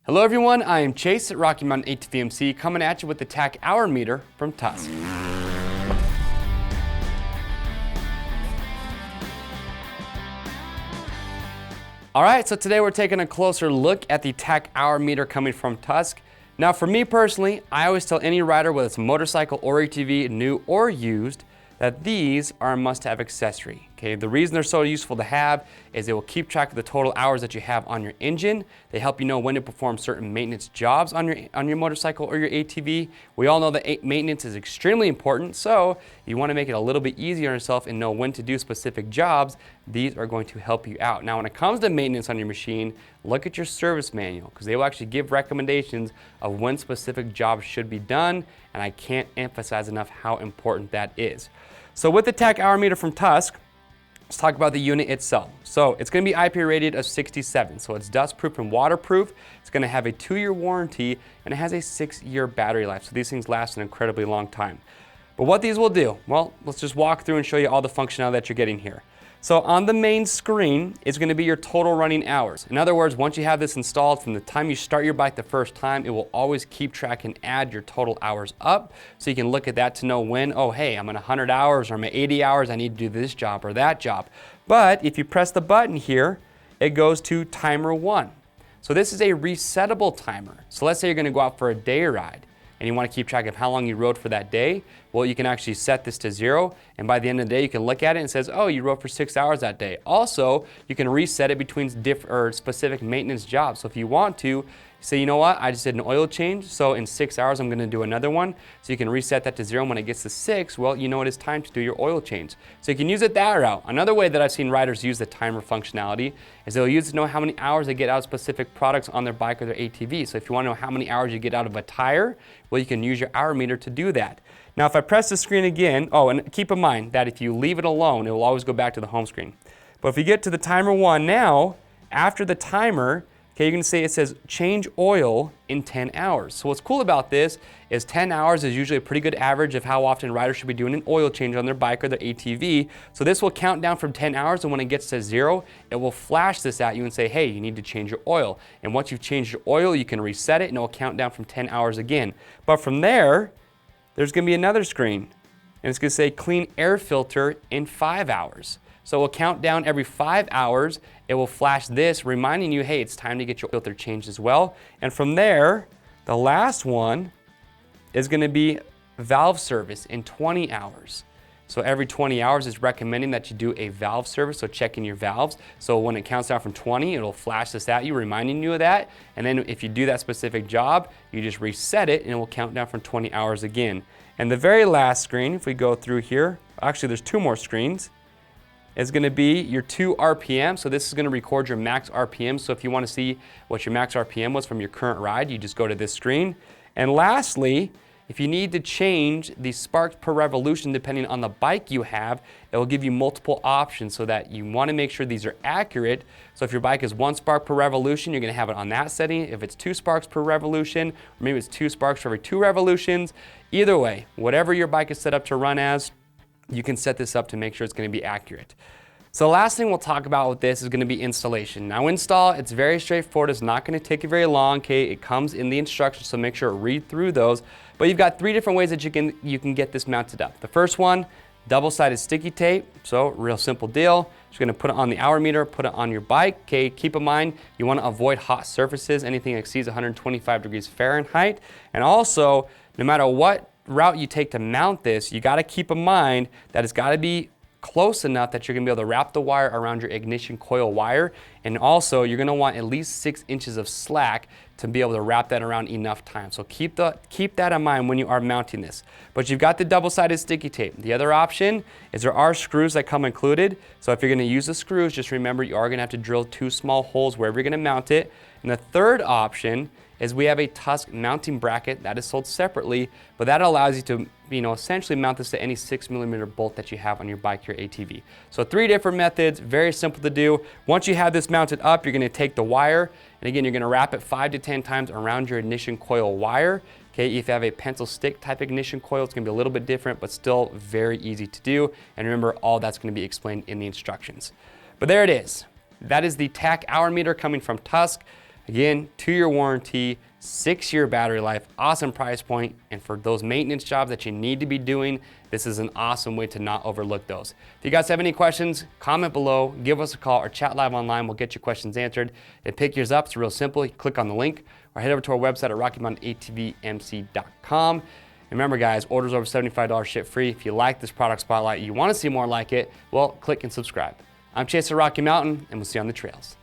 Hello everyone, I am Chase at Rocky Mountain ATV MC coming at you with the Tach hour meter from Tusk. Alright, so today we're taking a closer look at the Tach hour meter coming from Tusk. Now for me personally, I always tell any rider, whether it's a motorcycle or ATV, new or used, that these are a must-have accessory. Okay, the reason they're so useful to have is they will keep track of the total hours that you have on your engine. They help you know when to perform certain maintenance jobs on your motorcycle or your ATV. We all know that maintenance is extremely important, so you want to make it a little bit easier on yourself and know when to do specific jobs. These are going to help you out. Now, when it comes to maintenance on your machine, look at your service manual because they will actually give recommendations of when specific jobs should be done, and I can't emphasize enough how important that is. So with the Tach hour meter from Tusk, let's talk about the unit itself. So it's going to be IP rated of 67, so it's dust proof and waterproof. It's going to have a 2-year warranty and it has a 6-year battery life, so these things last an incredibly long time. But what these will do, well, let's just walk through and show you all the functionality that you're getting here. So on the main screen is going to be your total running hours. In other words, once you have this installed, from the time you start your bike the first time, it will always keep track and add your total hours up. So you can look at that to know when, oh hey, I'm at 100 hours or I'm at 80 hours, I need to do this job or that job. But if you press the button here, it goes to timer 1. So this is a resettable timer. So let's say you're going to go out for a day ride and you want to keep track of how long you rode for that day. Well, you can actually set this to 0, and by the end of the day, you can look at it and it says, oh, you rode for 6 hours that day. Also, you can reset it between specific maintenance jobs. So if you want to, say, you know what, I just did an oil change, so in 6 hours, I'm gonna do another one. So you can reset that to 0, and when it gets to 6, well, you know it is time to do your oil change. So you can use it that route. Another way that I've seen riders use the timer functionality is they'll use it to know how many hours they get out of specific products on their bike or their ATV. So if you wanna know how many hours you get out of a tire, well, you can use your hour meter to do that. Now, if I press the screen again, oh, and keep in mind that if you leave it alone, it will always go back to the home screen. But if you get to the timer 1 now, after the timer, okay, you can see it says change oil in 10 hours. So what's cool about this is 10 hours is usually a pretty good average of how often riders should be doing an oil change on their bike or their ATV. So this will count down from 10 hours, and when it gets to 0, it will flash this at you and say, hey, you need to change your oil. And once you've changed your oil, you can reset it and it will count down from 10 hours again. But from there, there's going to be another screen, and it's going to say clean air filter in 5 hours. So it will count down every 5 hours. It will flash this, reminding you, hey, it's time to get your filter changed as well. And from there, the last one is going to be valve service in 20 hours. So every 20 hours is recommending that you do a valve service, so checking your valves. So when it counts down from 20, it'll flash this at you, reminding you of that. And then if you do that specific job, you just reset it and it will count down from 20 hours again. And the very last screen, if we go through here, actually there's 2 more screens, is going to be your 2 RPM. So this is going to record your max RPM. So if you want to see what your max RPM was from your current ride, you just go to this screen. And lastly, if you need to change the sparks per revolution depending on the bike you have, it will give you multiple options so that you want to make sure these are accurate. So if your bike is 1 spark per revolution, you're going to have it on that setting. If it's 2 sparks per revolution, or maybe it's 2 sparks for every 2 revolutions, either way, whatever your bike is set up to run as, you can set this up to make sure it's going to be accurate. So the last thing we'll talk about with this is going to be installation. Now install, it's very straightforward. It's not going to take you very long. Okay, it comes in the instructions, so make sure to read through those. But you've got 3 different ways that you can get this mounted up. The first one, double-sided sticky tape. So real simple deal. Just going to put it on the hour meter, put it on your bike. Okay, keep in mind you want to avoid hot surfaces, anything that exceeds 125 degrees Fahrenheit. And also, no matter what route you take to mount this, you got to keep in mind that it's got to be close enough that you're going to be able to wrap the wire around your ignition coil wire, and also you're going to want at least 6 inches of slack to be able to wrap that around enough time. So keep that in mind when you are mounting this. But you've got the double-sided sticky tape. The other option is there are screws that come included. So if you're going to use the screws, just remember you are going to have to drill 2 small holes wherever you're going to mount it. And the third option is we have a Tusk mounting bracket that is sold separately, but that allows you to essentially mount this to any 6mm bolt that you have on your bike or ATV. So 3 different methods, very simple to do. Once you have this mounted up, you're going to take the wire, and again, you're going to wrap it 5 to 10 times around your ignition coil wire. Okay, if you have a pencil stick type ignition coil, it's going to be a little bit different, but still very easy to do. And remember, all that's going to be explained in the instructions. But there it is. That is the Tach hour meter coming from Tusk. Again, 2-year warranty, 6-year battery life, awesome price point, and for those maintenance jobs that you need to be doing, this is an awesome way to not overlook those. If you guys have any questions, comment below, give us a call, or chat live online. We'll get your questions answered. And pick yours up. It's real simple. You click on the link or head over to our website at RockyMountainATVMC.com. And remember, guys, orders over $75 ship free. If you like this product spotlight, you want to see more like it, well, click and subscribe. I'm Chase at Rocky Mountain, and we'll see you on the trails.